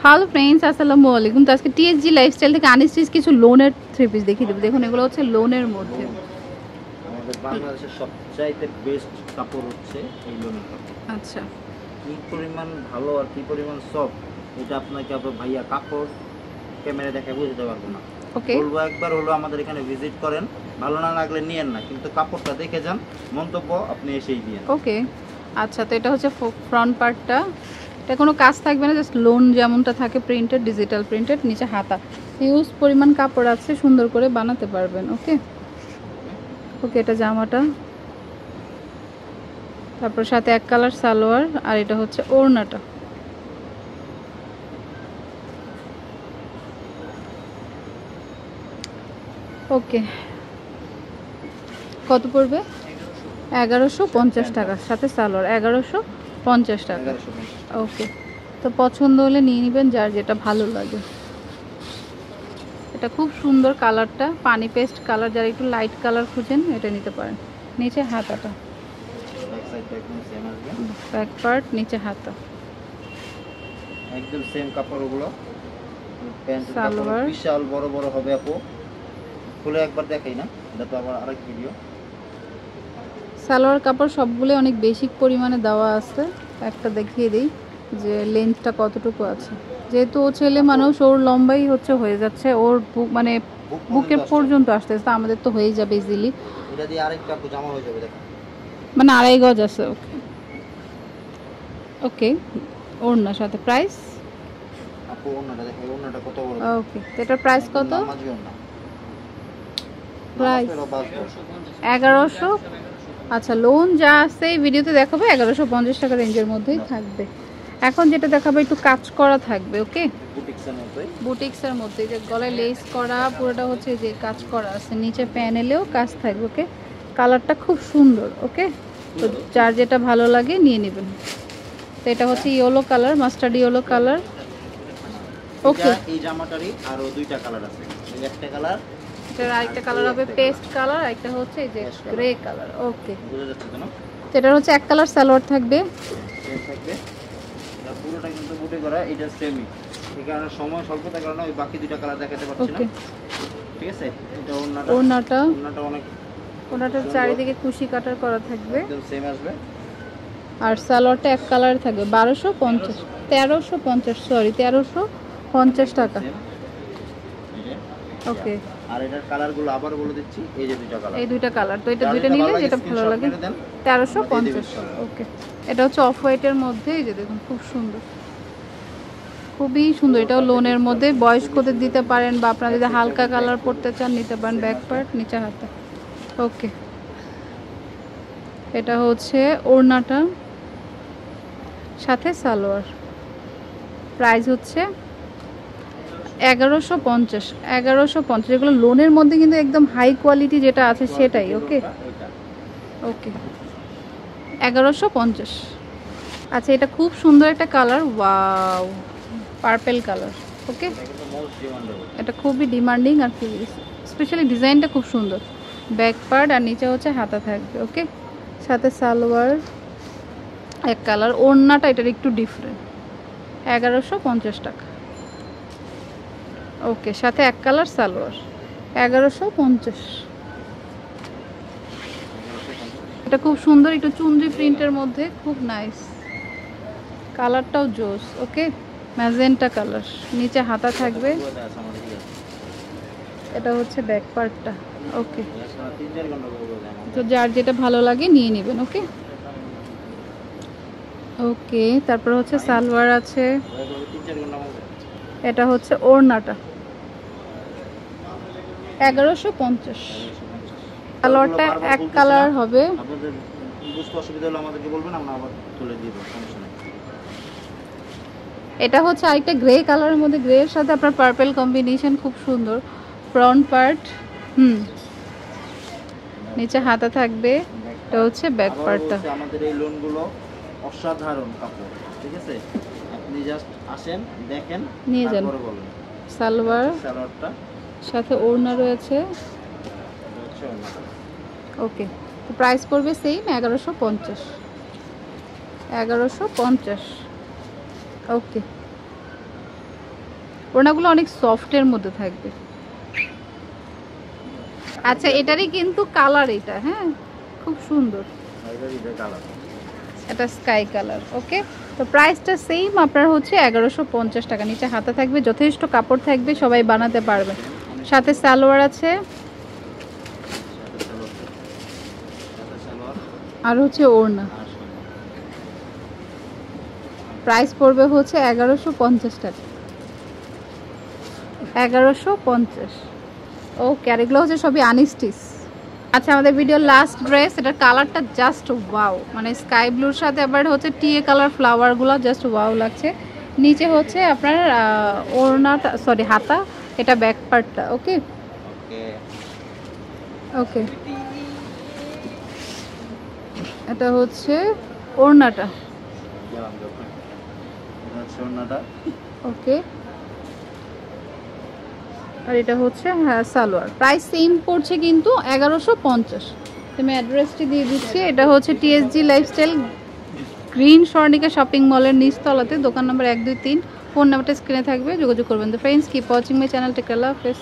Hello friends, আসসালামু আলাইকুম। তো আজকে টিএসজি লাইফস্টাইল থেকে আনস্টিচ কিছু লোনের থ্রি পিস দেখিয়ে দেবো। দেখুন, এগুলো হচ্ছে লোনের মধ্যে। আমাদের বাংলাদেশের সবচাইতে বেস্ট কাপড় হচ্ছে এই লোনের কাপড়। আচ্ছা, কি পরিমাণ ভালো আর কি পরিমাণ সফট, এটা আপনাকে আপনার ভাইয়া কাপড় ক্যামেরা দেখে বুঝতে পারবো না। ওকে, বলবো একবার হলো আমাদের এখানে ভিজিট করেন, ভালো না লাগলে নিয়েন না, কিন্তু কাপড়টা দেখে যান, মন্তব্য আপনি এসেই দিয়েন। ওকে। আচ্ছা, তো এটা হচ্ছে ফ্রন্ট পার্টটা। এটা কোনো কাজ থাকবে না, জাস্ট লোন যেমনটা থাকে প্রিন্টেড, ডিজিটাল প্রিন্টেড। নিচে হাতা, হিউজ পরিমাণ কাপড় আছে, সুন্দর করে বানাতে পারবেন। ওকে ওকে, এটা জামাটা, তারপর সাথে এক কালার সালোয়ার, আর এটা হচ্ছে ওড়নাটা। ওকে, কত পড়বে? 1150 টাকা, সাথে সালোয়ার 1150 টাকা। ওকে, তো পছন্দ হলে নিয়ে নেবেন, যার যেটা ভালো লাগে। এটা খুব সুন্দর কালারটা, পানি পেস্ট কালার। যারা একটু লাইট কালার খুঁজেন এটা নিতে পারেন। নিচে হাতাটা, ব্যাক পার্ট, নিচে হাতা, একদম সেম কাপড়গুলো। সালোয়ার বিশাল বড় বড় হবে আপু, খুলে একবার দেখাই না, এটা তো আবার আরেক ভিডিও। সালোয়ার কাপড় সবগুলো অনেক বেশি পরিমাণে দেওয়া আছে। একটা দেখিয়ে দিই যে লেন্থটা কতটুকু আছে। যেহেতু ও ছেলে মানুষ, ওর লম্বাই হয়ে যাচ্ছে, ওর মানে বুকের পর্যন্ত আসতেছে। আমাদের তো হয়ে যাবে ইজিলি। এটা দিয়ে আরেকটা আপু জামা হয়ে যাবে, দেখেন মানে 2.5 গজ আছে। ওকে ওকে, ওড়না সাথে প্রাইস। আপু ওড়নাটা দেখেন, ওড়নাটা কত বড়। ওকে, তো এটার প্রাইস কত? প্রাইস 1100। আচ্ছা, লোন যা আছে এই ভিডিওতে দেখাবো 1150 টাকা রেঞ্জের মধ্যেই থাকবে। এখন যেটা দেখাবো একটু কাজ করা থাকবে। ওকে, বুটিক্সের মধ্যে, যে গলায় লেস করা, পুরোটা হচ্ছে যে কাজ করা আছে, নিচে প্যানেলেও কাজ থাকবে। ওকে, কালারটা খুব সুন্দর। ওকে, তো যার যেটা ভালো লাগে নিয়ে নেবেন। তো এটা হচ্ছে yellow colour, mustard yellow colour. Okay, এই জামাটারই আরো দুইটা কালার আছে। একটা কালার, এটার আরেকটা কালার হবে পেস্ট কালার, আরেকটা হচ্ছে এই যে গ্রে কালার। ওকে, বুঝা যাচ্ছে তো না? তো এটার হচ্ছে এক কালার সালোয়ার থাকবে। সেম থাকবে, এটা পুরোটা কিন্তু বুটে করা, এটা সেমই। এই কারণে সময় স্বল্পতার কারণে ওই বাকি দুইটা কালার দেখাতে পারছি না। ঠিক আছে, এটা ওড়নাটা অনেক, ওড়নাটার চারিদিকে কুশি কাটার করা থাকবে, একদম সেম আসবে। আর সালোয়ারটা এক কালার থাকবে। 1350 সরি 1350 টাকা। ওকে, আর এটার কালারগুলো আবার বলে দিচ্ছি, এই যে দুইটা কালার, এই দুইটা কালার। তো এটা দুইটা নিলে যেটা ভালো লাগে 1350। ওকে, এটা হচ্ছে অফ হোয়াইটের মধ্যে। এই যে দেখুন, খুব সুন্দর, খুবই সুন্দর। এটাও লোনের মধ্যে, বয়স্কদের দিতে পারেন, বা আপনারা যদি হালকা কালার পড়তে চান নিতে পারেন। ব্যাক পার্ট, নিচে হাতে। ওকে, এটা হচ্ছে ওড়নাটা, সাথে সালোয়ার। প্রাইস হচ্ছে 1150। এগুলো লোনের মধ্যে কিন্তু একদম হাই কোয়ালিটি যেটা আছে সেটাই। ওকে ওকে, 1150। আচ্ছা, এটা খুব সুন্দর একটা কালার, ওয়াও, পার্পেল কালার। ওকে, এটা খুবই ডিমান্ডিং, আর কি স্পেশালি ডিজাইনটা খুব সুন্দর। ব্যাক পার্ট আর নিচে হচ্ছে হাতা থাকবে। ওকে, সাথে সালোয়ার এক কালার। ওড়নাটা এটার একটু ডিফারেন্ট, 1150 টাকা। ওকে, সাথে এক কালার সালোয়ার, 1150। এটা খুব সুন্দর, একটু চুনরি প্রিন্টের মধ্যে, খুব নাইস কালারটাও জোস। ওকে, ম্যাজেন্টা কালার, নিচে হাতা থাকবে। এটা হচ্ছে ব্যাক পার্টটা। ওকে, তো যার যেটা ভালো লাগে নিয়ে নেবেন। ওকে ওকে, তারপর হচ্ছে সালোয়ার আছে। এটা হচ্ছে ওড়নাটা, 1150। সালোয়ারটা এক কালার হবে। আপনাদের বুঝতে অসুবিধা হলে আমাদেরকে বলবেন, আমরা আবার তুলে দিব, সমস্যা নেই। এটা হচ্ছে আরেকটা গ্রে কালারের মধ্যে, গ্রে এর সাথে আপনার পার্পল কম্বিনেশন, খুব সুন্দর। ফ্রন্ট পার্ট, নিচে হাতা থাকবে। এটা হচ্ছে ব্যাক পার্টটা। আমাদের এই লোনগুলো অসাধারণ কাপড়, ঠিক আছে? আপনি জাস্ট আসেন, দেখেন, নিয়ে যান। তারপরে বলেন। সালোয়ারটা সাথে ওড়না রয়েছে। ওকে, তো প্রাইস পড়বে সেম 1150। ওকে, ওড়নাগুলো অনেক সফটের মধ্যে থাকবে। আচ্ছা এটারই কিন্তু কালার, এটা হ্যাঁ খুব সুন্দর, এটা স্কাই কালার। ওকে, তো প্রাইসটা সেম আপনার হচ্ছে 1150 টাকা। নিচে হাতা থাকবে, যথেষ্ট কাপড় থাকবে, সবাই বানাতে পারবে। সাথে সালোয়ার আছে, আর হচ্ছে ওড়না। প্রাইস পড়বে হচ্ছে 1150 টাকা, 1150। ওকে, আর এগুলো হচ্ছে সবই আনস্টিচ। আচ্ছা আমাদের ভিডিওর লাস্ট ড্রেস, এটার কালারটা জাস্ট ওয়াও, মানে স্কাই ব্লুর সাথে আবার হচ্ছে টিএ কালার ফ্লাওয়ারগুলো জাস্ট ওয়াও লাগছে। নিচে হচ্ছে আপনার ওড়নাটা, সরি হাতা, এটা ব্যাক পার্টটা। ওকে ওকে, এটা হচ্ছে ওড়নাটা। ওকে, আর এটা হচ্ছে সালোয়ার। প্রাইস সেম পড়ছে কিন্তু 1150। আমি অ্যাড্রেসটি দিয়ে দিচ্ছি, এটা হচ্ছে TSG lifestyle, green Swarnika shopping মলের নিচতলাতে, দোকান নম্বর 123। ফোন নাম্বারটা স্ক্রিনে থাকবে, যোগাযোগ করবেন। তো friends, keep watching my channel, take care, আল্লাহ হাফেজ।